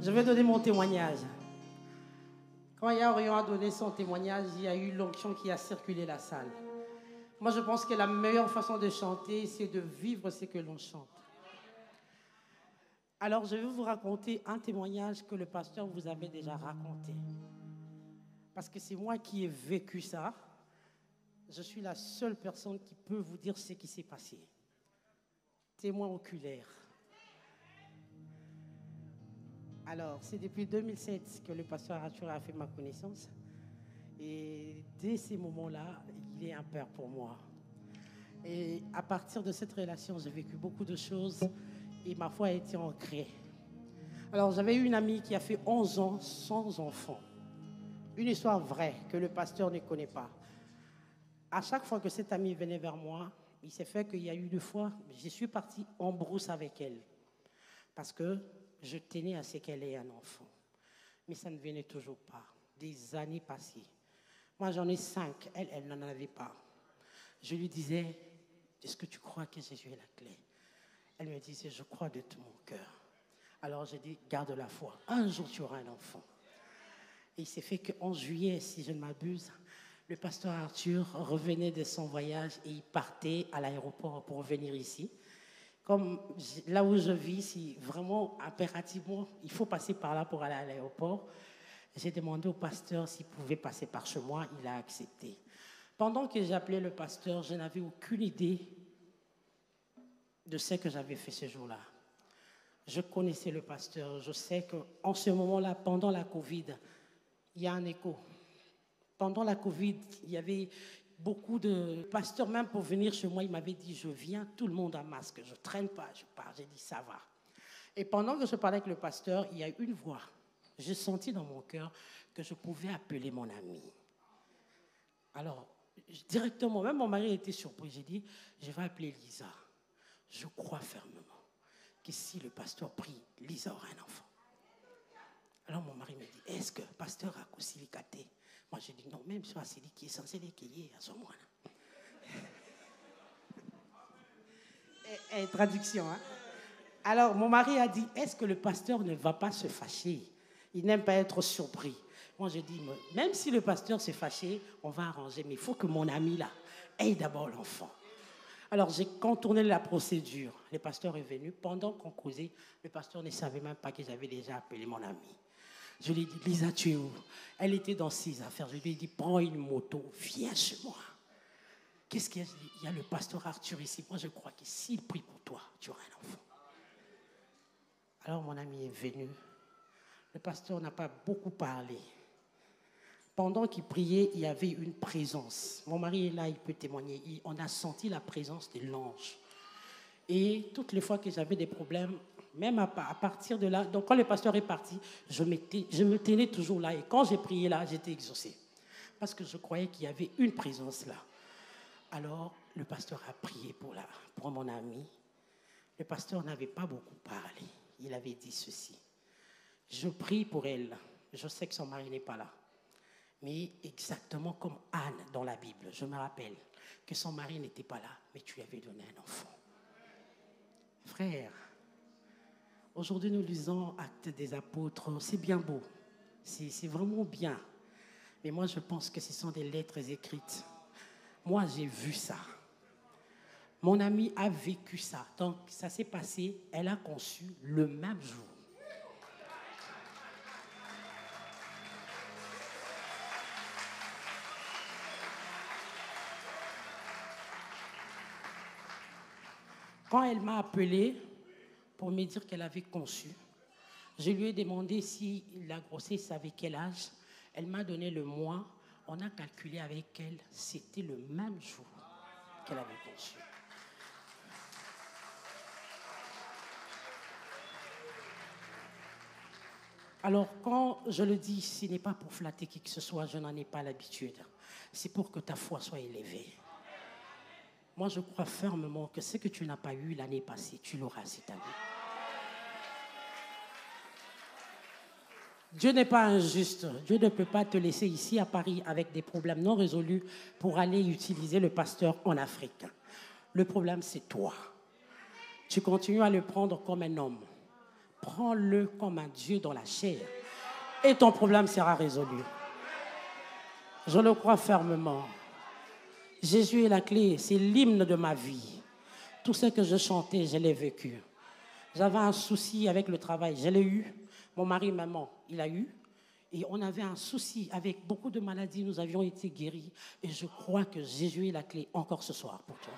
Je vais donner mon témoignage. Quand Yahorion a donné son témoignage, il y a eu l'onction qui a circulé la salle. Moi, je pense que la meilleure façon de chanter, c'est de vivre ce que l'on chante. Alors, je vais vous raconter un témoignage que le pasteur vous avait déjà raconté. Parce que c'est moi qui ai vécu ça. Je suis la seule personne qui peut vous dire ce qui s'est passé. Témoin oculaire. Alors, c'est depuis 2007 que le pasteur Arthur a fait ma connaissance. Et dès ces moments-là, il est un père pour moi. Et à partir de cette relation, j'ai vécu beaucoup de choses et ma foi a été ancrée. Alors, j'avais une amie qui a fait 11 ans sans enfant. Une histoire vraie que le pasteur ne connaît pas. À chaque fois que cette amie venait vers moi, il s'est fait qu'il y a eu deux fois, je suis partie en brousse avec elle. Parce que je tenais à ce qu'elle ait un enfant. Mais ça ne venait toujours pas. Des années passées. Moi, j'en ai 5. Elle n'en avait pas. Je lui disais, est-ce que tu crois que Jésus est la clé? Elle me disait, je crois de tout mon cœur. Alors, j'ai dit, garde la foi. Un jour, tu auras un enfant. Et il s'est fait qu'en juillet, si je ne m'abuse, le pasteur Arthur revenait de son voyage et il partait à l'aéroport pour revenir ici. Comme là où je vis, si vraiment impérativement, il faut passer par là pour aller à l'aéroport, j'ai demandé au pasteur s'il pouvait passer par chez moi, il a accepté. Pendant que j'appelais le pasteur, je n'avais aucune idée de ce que j'avais fait ce jour-là. Je connaissais le pasteur, je sais qu'en ce moment-là, pendant la Covid, il y a un écho. Pendant la Covid, il y avait beaucoup de pasteurs, même pour venir chez moi, ils m'avaient dit, je viens, tout le monde a masque, je ne traîne pas, je pars. J'ai dit, ça va. Et pendant que je parlais avec le pasteur, il y a une voix. J'ai senti dans mon cœur que je pouvais appeler mon ami. Alors, directement, même mon mari était surpris. J'ai dit, je vais appeler Lisa. Je crois fermement que si le pasteur prie, Lisa aura un enfant. Alors mon mari me dit, est-ce que le pasteur a Kosilikate? Moi, je dis non, même sur Assili qui est censé l'écueillir à ce moment-là. Et traduction, hein? Alors, mon mari a dit, est-ce que le pasteur ne va pas se fâcher? Il n'aime pas être surpris. Moi, je dis, même si le pasteur s'est fâché, on va arranger, mais il faut que mon ami, là, ait d'abord l'enfant. Alors, j'ai contourné la procédure. Le pasteur est venu. Pendant qu'on causait, le pasteur ne savait même pas que j'avais déjà appelé mon ami. Je lui ai dit, Lisa, tu es où? Elle était dans ses affaires. Je lui ai dit, prends une moto, viens chez moi. Qu'est-ce qu'il y a? Il y a le pasteur Arthur ici. Moi, je crois que s'il prie pour toi, tu auras un enfant. Alors, mon ami est venu. Le pasteur n'a pas beaucoup parlé. Pendant qu'il priait, il y avait une présence. Mon mari est là, il peut témoigner. On a senti la présence de l'ange. Et toutes les fois que j'avais des problèmes, même à partir de là, donc quand le pasteur est parti, je me tenais toujours là. Et quand j'ai prié là, j'étais exaucé. Parce que je croyais qu'il y avait une présence là. Alors, le pasteur a prié pour mon ami. Le pasteur n'avait pas beaucoup parlé. Il avait dit ceci. Je prie pour elle. Je sais que son mari n'est pas là. Mais exactement comme Anne dans la Bible, je me rappelle que son mari n'était pas là, mais tu lui avais donné un enfant. Frère, aujourd'hui nous lisons Actes des Apôtres, c'est bien beau, c'est vraiment bien. Mais moi je pense que ce sont des lettres écrites. Moi j'ai vu ça. Mon amie a vécu ça. Donc ça s'est passé, elle a conçu le même jour. Quand elle m'a appelé pour me dire qu'elle avait conçu, je lui ai demandé si la grossesse avait quel âge. Elle m'a donné le mois. On a calculé avec elle, c'était le même jour qu'elle avait conçu. Alors, quand je le dis, ce n'est pas pour flatter qui que ce soit, je n'en ai pas l'habitude. C'est pour que ta foi soit élevée. Moi, je crois fermement que ce que tu n'as pas eu l'année passée, tu l'auras cette année. Dieu n'est pas injuste. Dieu ne peut pas te laisser ici à Paris avec des problèmes non résolus pour aller utiliser le pasteur en Afrique. Le problème, c'est toi. Tu continues à le prendre comme un homme. Prends-le comme un Dieu dans la chair et ton problème sera résolu. Je le crois fermement. Jésus est la clé, c'est l'hymne de ma vie. Tout ce que je chantais, je l'ai vécu. J'avais un souci avec le travail, je l'ai eu. Mon mari, maman, il a eu. Et on avait un souci avec beaucoup de maladies, nous avions été guéris. Et je crois que Jésus est la clé encore ce soir pour toi.